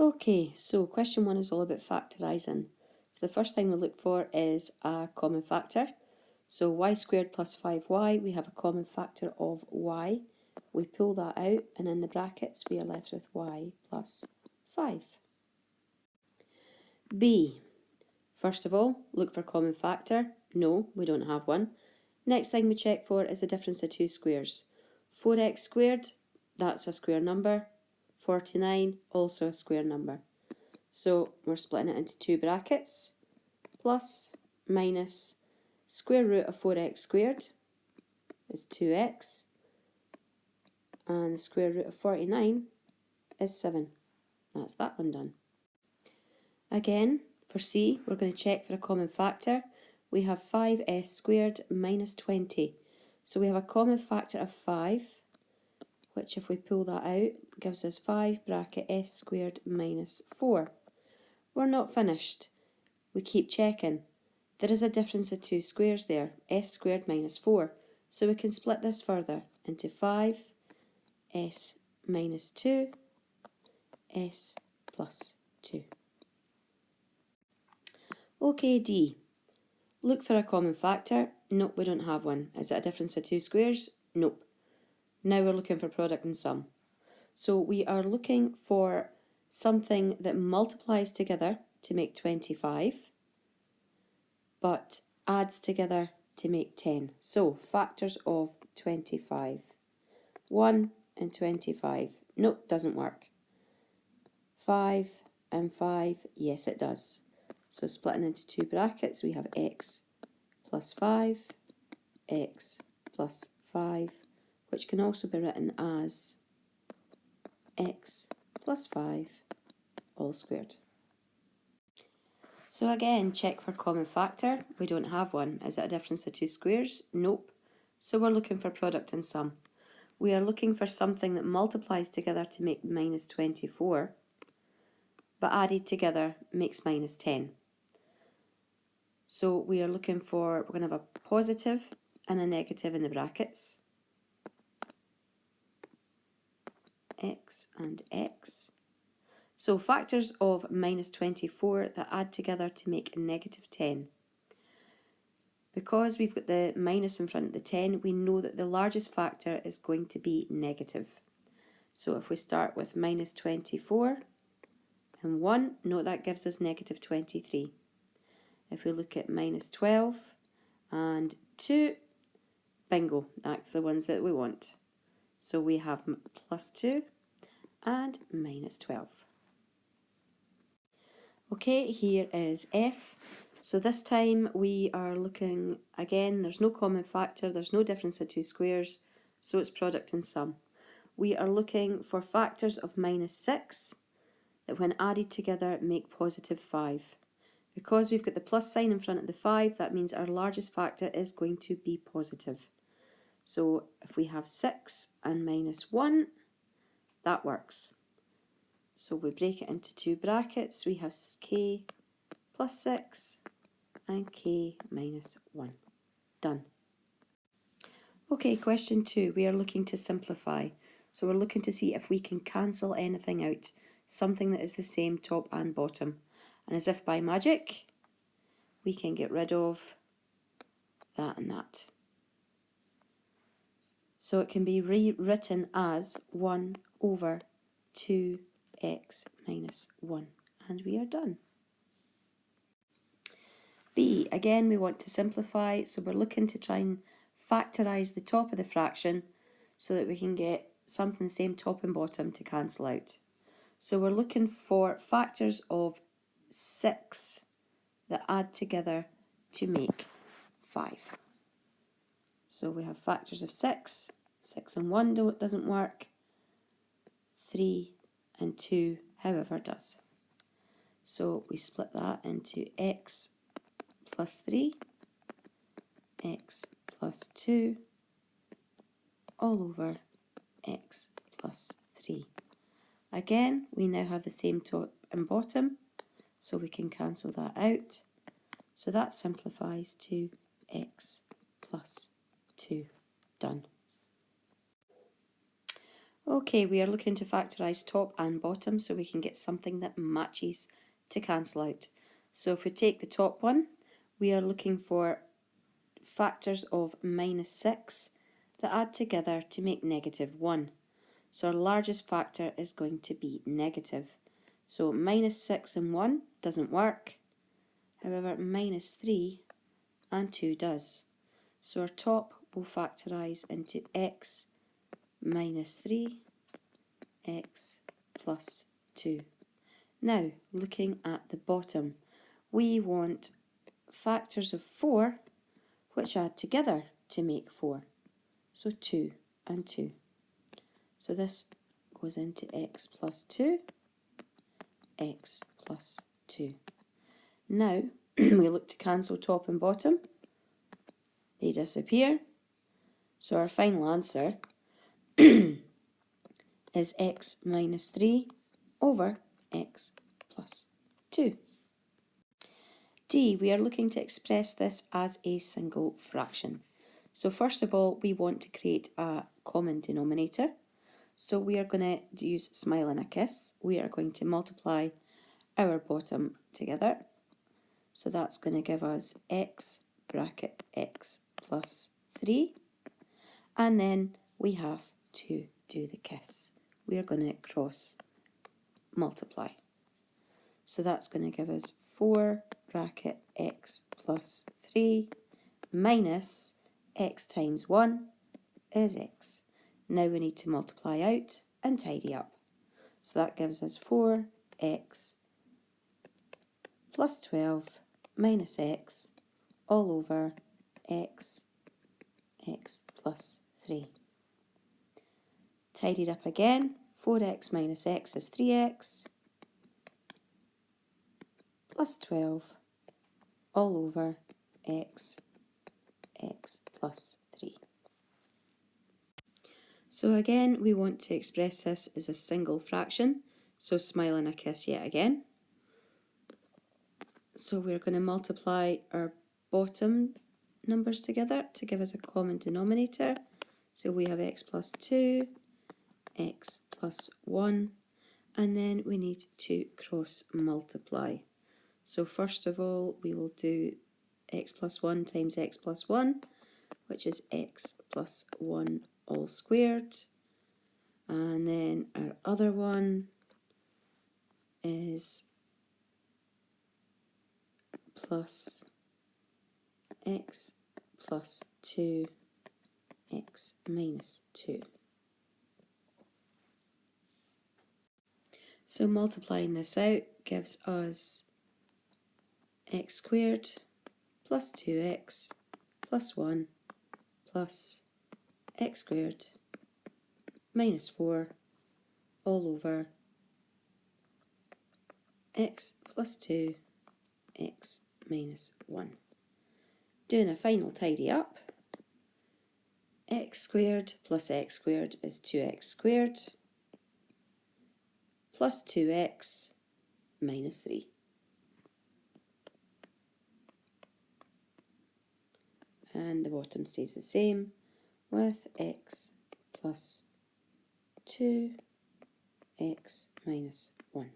Okay, so question 1 is all about factorising. So the first thing we look for is a common factor. So y squared plus 5y, we have a common factor of y. We pull that out, and in the brackets we are left with y plus 5. B. First of all, look for common factor. No, we don't have one. Next thing we check for is the difference of two squares. 4x squared, that's a square number. 49, also a square number. So we're splitting it into two brackets. Plus, minus, square root of 4x squared is 2x. And the square root of 49 is 7. That's that one done. Again, for C, we're going to check for a common factor. We have 5s squared minus 20. So we have a common factor of 5, which if we pull that out, gives us 5 bracket s squared minus 4. We're not finished. We keep checking. There is a difference of two squares there, s squared minus 4. So we can split this further into 5s minus 2, s plus 2. Okay, D. Look for a common factor. Nope, we don't have one. Is it a difference of two squares? Nope. Now we're looking for product and sum. So we are looking for something that multiplies together to make 25, but adds together to make 10. So factors of 25. 1 and 25. Nope, doesn't work. 5 and 5. Yes, it does. So splitting into two brackets, we have x plus 5, x plus 5, which can also be written as x plus 5 all squared. So again, check for common factor. We don't have one. Is it a difference of two squares? Nope. So we're looking for product and sum. We are looking for something that multiplies together to make minus 24, but added together makes minus 10. So we are looking for, we're going to have a positive and a negative in the brackets. X and x. So factors of minus 24 that add together to make negative 10. Because we've got the minus in front of the 10, we know that the largest factor is going to be negative. So if we start with minus 24 and 1, note that gives us negative 23. If we look at minus 12 and 2, bingo, that's the ones that we want. So we have plus 2 and minus 12. Okay, here is F. So this time we are looking, again, there's no common factor, there's no difference of two squares, so it's product and sum. We are looking for factors of minus 6 that when added together make positive 5. Because we've got the plus sign in front of the 5, that means our largest factor is going to be positive. So if we have 6 and minus 1, that works. So we break it into two brackets. We have k plus 6 and k minus 1. Done. Okay, question 2. We are looking to simplify. So we're looking to see if we can cancel anything out, something that is the same top and bottom. And as if by magic, we can get rid of that and that. So it can be rewritten as 1 over 2x minus 1. And we are done. B, again we want to simplify, so we're looking to try and factorise the top of the fraction so that we can get something the same top and bottom to cancel out. So we're looking for factors of 6 that add together to make 5. So we have factors of 6, 6 and 1 doesn't work, 3 and 2 however does. So we split that into x plus 3, x plus 2, all over x plus 3. Again, we now have the same top and bottom, so we can cancel that out. So that simplifies to x plus 2. Done. Okay, we are looking to factorise top and bottom so we can get something that matches to cancel out. So if we take the top one, we are looking for factors of -6 that add together to make -1. So our largest factor is going to be negative. So -6 and 1 doesn't work. However, -3 and 2 does. So our top will factorise into x minus 3, x plus 2. Now, looking at the bottom, we want factors of 4 which add together to make 4. So 2 and 2. So this goes into x plus 2, x plus 2. Now, we look to cancel top and bottom. They disappear. So our final answer is x minus 3 over x plus 2. D, we are looking to express this as a single fraction. So first of all, we want to create a common denominator. So we are going to use smile and a kiss. We are going to multiply our bottom together. So that's going to give us x bracket x plus 3. And then we have to do the kiss. We are going to cross multiply. So that's going to give us 4 bracket x plus 3 minus x times 1 is x. Now we need to multiply out and tidy up. So that gives us 4x plus 12 minus x all over x plus 3. Tidied up again, 4x minus x is 3x plus 12 all over x plus 3. So again, we want to express this as a single fraction, so smile and a kiss yet again. So we're going to multiply our bottom numbers together to give us a common denominator. So we have x plus 2, x plus 1, and then we need to cross multiply. So first of all, we will do x plus 1 times x plus 1, which is x plus 1 all squared. And then our other one is plus x plus 2, x minus 2. So multiplying this out gives us x squared plus 2x plus 1 plus x squared minus 4 all over x plus 2, x minus 1. Doing a final tidy up, x squared plus x squared is 2x squared plus 2x minus 3. And the bottom stays the same with x plus 2, x minus 1.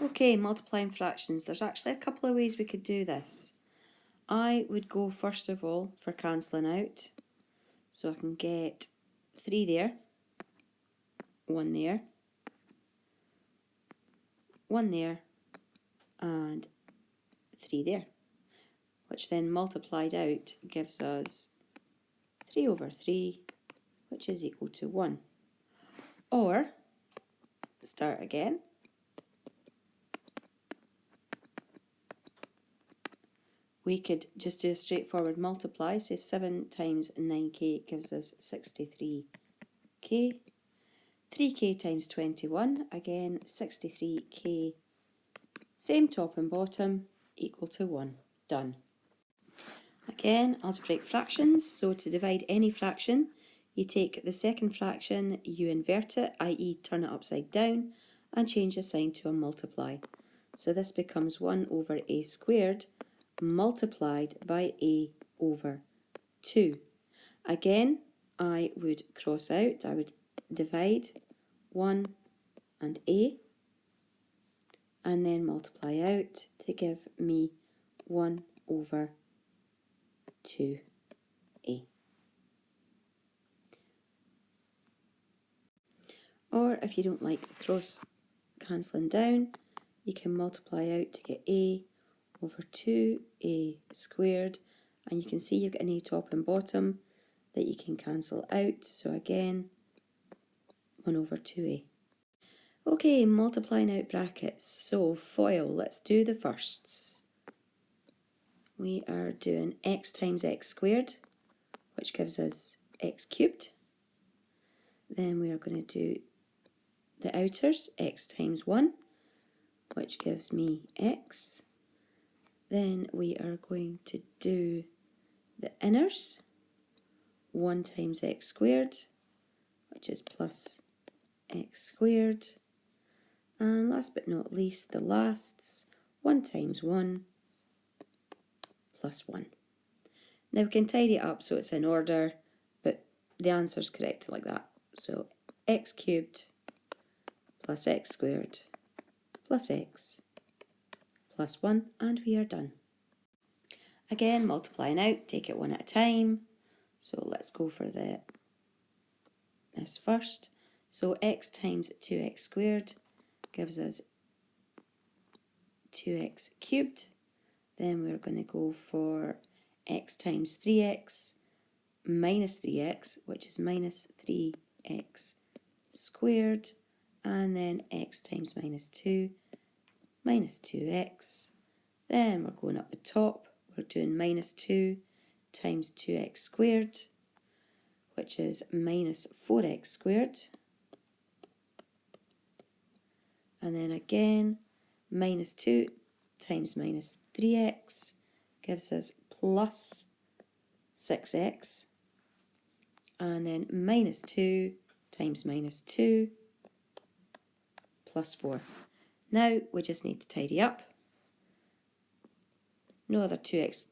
Okay, multiplying fractions. There's actually a couple of ways we could do this. I would go first of all for cancelling out. So I can get 3 there, 1 there, 1 there, and 3 there, which then multiplied out gives us 3 over 3, which is equal to 1. Or, start again. We could just do a straightforward multiply, say 7 times 9k gives us 63k. 3k times 21, again 63k. Same top and bottom, equal to 1. Done. Again, algebraic fractions, so to divide any fraction, you take the second fraction, you invert it, i.e. turn it upside down, and change the sign to a multiply. So this becomes 1 over a squared multiplied by a over 2. Again, I would cross out, I would divide 1 and A, and then multiply out to give me 1 over 2A. Or if you don't like the cross cancelling down, you can multiply out to get A over 2A squared, and you can see you've got an A top and bottom that you can cancel out, so again 1 over 2A. Okay, multiplying out brackets. So FOIL, let's do the firsts. We are doing x times x squared, which gives us x cubed. Then we are going to do the outers, x times 1, which gives me x. Then we are going to do the inners, 1 times x squared, which is plus x squared. And last but not least, the lasts, 1 times 1 plus 1. Now we can tidy it up so it's in order, but the answer's correct like that. So x cubed plus x squared plus x plus 1, and we are done. Again, multiplying out, take it one at a time. So let's go for this first. So x times 2x squared gives us 2x cubed. Then we're going to go for x times 3x minus 3x, which is minus 3x squared. And then x times minus 2, minus 2x. Then we're going up the top. We're doing minus 2 times 2x squared, which is minus 4x squared. And then again, minus 2 times minus 3x gives us plus 6x. And then minus 2 times minus 2 plus 4. Now we just need to tidy up. No other x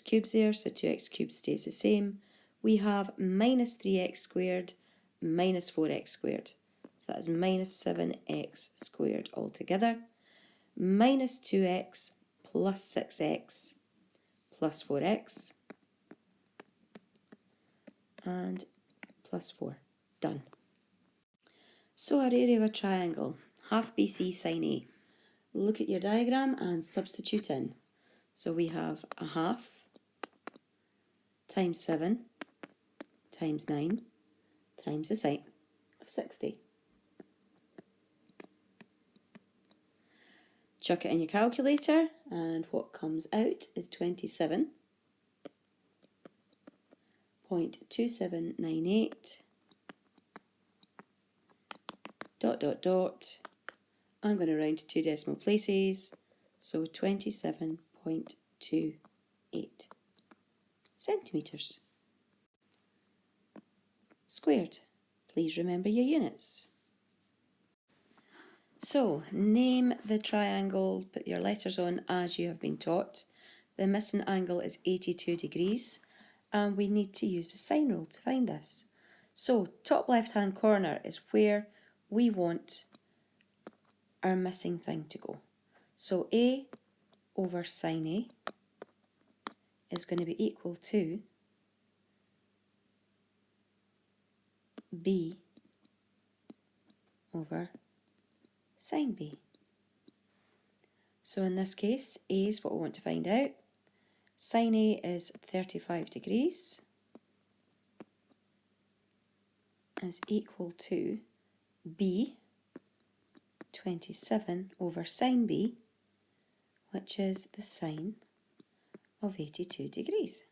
cubes there, so 2x cubed stays the same. We have minus 3x squared minus 4x squared. So that is minus 7x squared altogether. Minus 2x plus 6x plus 4x. And plus 4. Done. So our area of a triangle, half BC sine A. Look at your diagram and substitute in. So we have a half times 7 times 9 times the sine of 60. Chuck it in your calculator, and what comes out is 27.2798 ... I'm going to round to 2 decimal places, so 27.28 centimetres. Squared. Please remember your units. So, name the triangle, put your letters on as you have been taught. The missing angle is 82 degrees, and we need to use the sine rule to find this. So, top left-hand corner is where we want our missing thing to go. So, A over sine A is going to be equal to B over sine B. So in this case, A is what we want to find out. Sine A is 35 degrees, is equal to B, 27 over sine B, which is the sine of 82 degrees.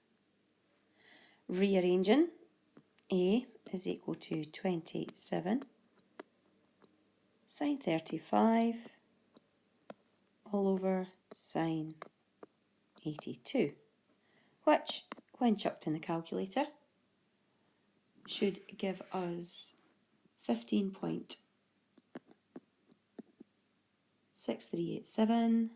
Rearranging, A is equal to 27 sine 35 all over sine 82, which, when chucked in the calculator, should give us 15.6387 ...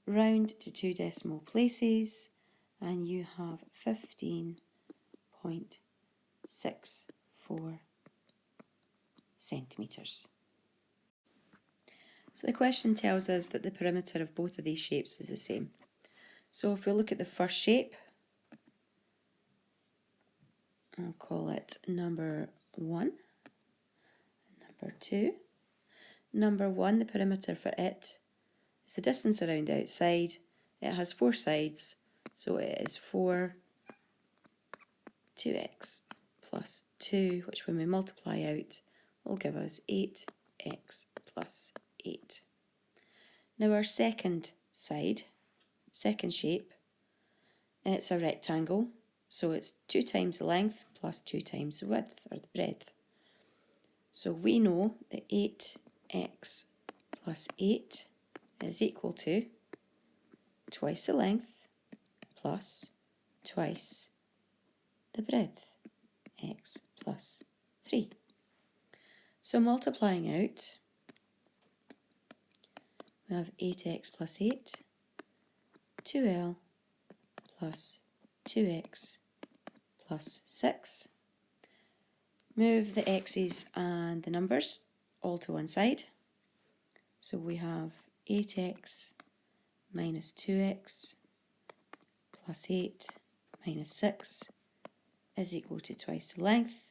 round to 2 decimal places, and you have 15.64 centimetres. So the question tells us that the perimeter of both of these shapes is the same. So if we look at the first shape, I'll call it number 1, number 2. Number 1, the perimeter for it is the distance around the outside. It has 4 sides, so it is 4 2x plus 2, which when we multiply out will give us 8x plus 8. Now our second side, second shape, it's a rectangle, so it's 2 times the length plus 2 times the width, or the breadth. So we know that 8x plus 8 is equal to twice the length plus twice the breadth, x plus 3. So multiplying out, we have 8x plus 8, 2l plus 2x plus 6. Move the x's and the numbers all to one side. So we have 8x minus 2x plus 8 minus 6 is equal to twice the length.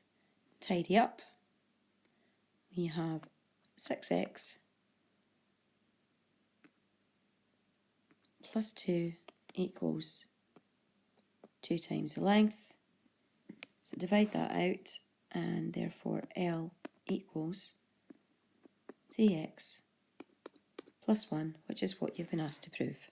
Tidy up. We have 6x plus 2 equals 2 times the length. So divide that out, and therefore L equals 3x plus 1, which is what you've been asked to prove.